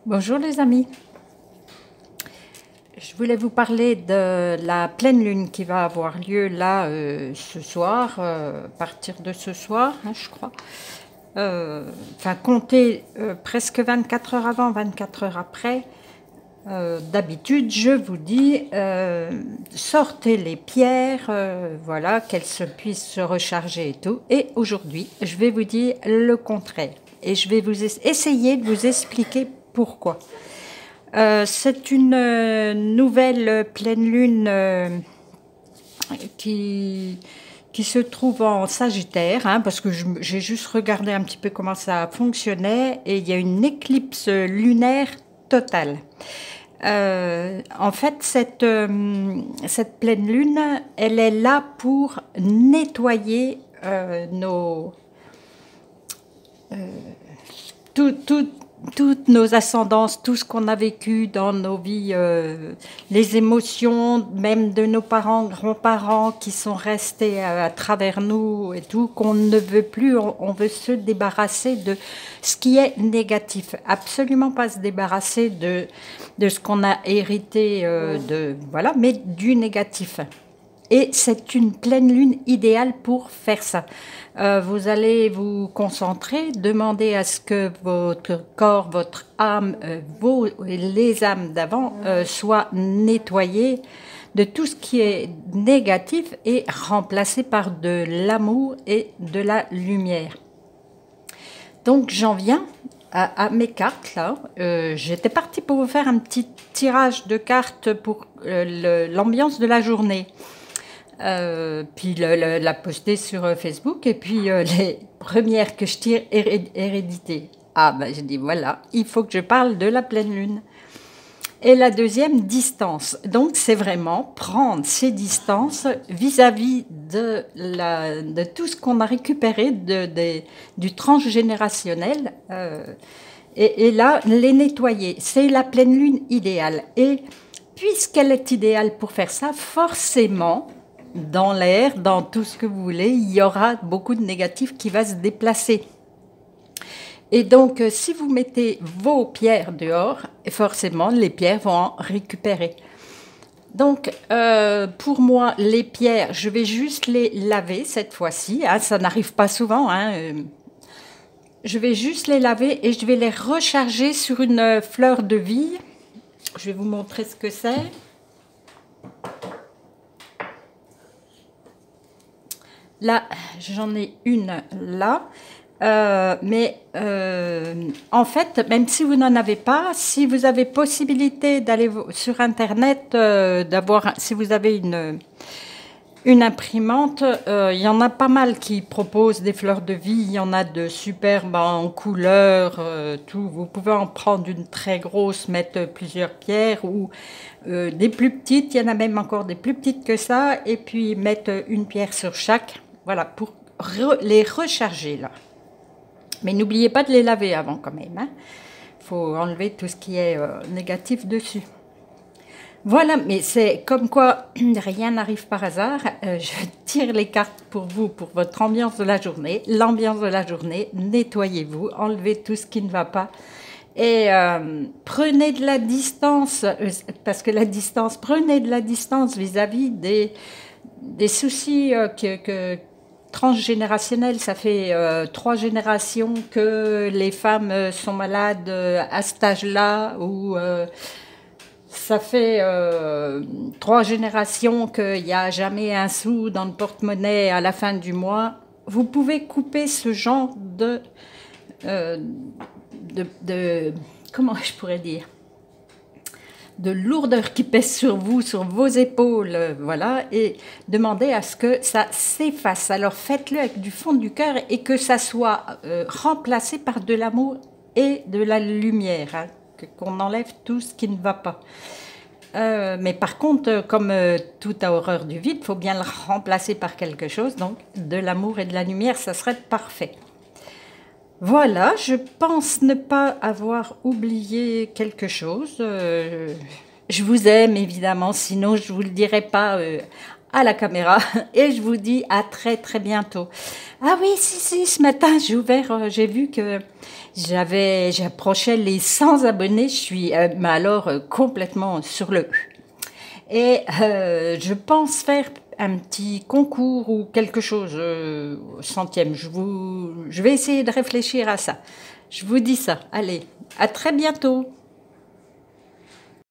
Bonjour les amis, je voulais vous parler de la pleine lune qui va avoir lieu là ce soir, à partir de ce soir, hein, je crois. Enfin, comptez presque 24 heures avant, 24 heures après. D'habitude, je vous dis, sortez les pierres, voilà, qu'elles puissent se recharger et tout. Et aujourd'hui, je vais vous dire le contraire. Et je vais essayer de vous expliquer pourquoi. C'est une nouvelle pleine lune qui se trouve en Sagittaire, hein, parce que j'ai juste regardé un petit peu comment ça fonctionnait, et il y a une éclipse lunaire totale. En fait, cette pleine lune, elle est là pour nettoyer toutes nos ascendances, tout ce qu'on a vécu dans nos vies, les émotions, même de nos parents, grands-parents qui sont restés à travers nous et tout, qu'on ne veut plus, on veut se débarrasser de ce qui est négatif. Absolument pas se débarrasser de ce qu'on a hérité, voilà, mais du négatif. Et c'est une pleine lune idéale pour faire ça. Vous allez vous concentrer, demander à ce que votre corps, votre âme, les âmes d'avant soient nettoyées de tout ce qui est négatif et remplacé par de l'amour et de la lumière. Donc j'en viens à mes cartes là. J'étais partie pour vous faire un petit tirage de cartes pour l'ambiance de la journée. Puis la poster sur Facebook, et puis les premières que je tire, hérédité. Ah ben j'ai dit voilà, il faut que je parle de la pleine lune. Et la deuxième, distance. Donc c'est vraiment prendre ces distances vis-à-vis de tout ce qu'on a récupéré du transgénérationnel, et là les nettoyer. C'est la pleine lune idéale, et puisqu'elle est idéale pour faire ça, forcément dans l'air, dans tout ce que vous voulez, il y aura beaucoup de négatif qui va se déplacer. Et donc, si vous mettez vos pierres dehors, forcément, les pierres vont en récupérer. Donc, pour moi, les pierres, je vais juste les laver cette fois-ci. Hein, ça n'arrive pas souvent. Hein, je vais juste les laver et je vais les recharger sur une fleur de vie. Je vais vous montrer ce que c'est. Là, j'en ai une là. Mais en fait, même si vous n'en avez pas, si vous avez possibilité d'aller sur Internet, si vous avez une imprimante, il y en a pas mal qui proposent des fleurs de vie. Il y en a de superbes en couleurs, tout. Vous pouvez en prendre une très grosse, mettre plusieurs pierres, ou des plus petites. Il y en a même encore des plus petites que ça, et puis mettre une pierre sur chaque. Voilà, pour les recharger là. Mais n'oubliez pas de les laver avant quand même. Hein. Faut enlever tout ce qui est négatif dessus. Voilà, mais c'est comme quoi rien n'arrive par hasard. Je tire les cartes pour vous, pour votre ambiance de la journée. L'ambiance de la journée, nettoyez-vous, enlevez tout ce qui ne va pas. Et prenez de la distance, parce que prenez de la distance vis-à-vis des soucis transgénérationnels. Ça fait 3 générations que les femmes sont malades à cet âge-là, ou ça fait 3 générations qu'il n'y a jamais un sou dans le porte-monnaie à la fin du mois. Vous pouvez couper ce genre comment je pourrais dire, de lourdeur qui pèse sur vous, sur vos épaules, voilà, et demandez à ce que ça s'efface. Alors faites-le avec du fond du cœur, et que ça soit remplacé par de l'amour et de la lumière, hein, qu'on enlève tout ce qui ne va pas. Mais par contre, comme tout a horreur du vide, il faut bien le remplacer par quelque chose, donc de l'amour et de la lumière, ça serait parfait. Voilà, je pense ne pas avoir oublié quelque chose. Je vous aime évidemment, sinon je ne vous le dirais pas à la caméra et je vous dis à très très bientôt. Ah oui, si, ce matin j'ai ouvert, j'ai vu que j'approchais les 100 abonnés, je suis mais alors complètement sur le... Et je pense faire un petit concours ou quelque chose au centième. Je vais essayer de réfléchir à ça. Je vous dis ça. Allez, à très bientôt.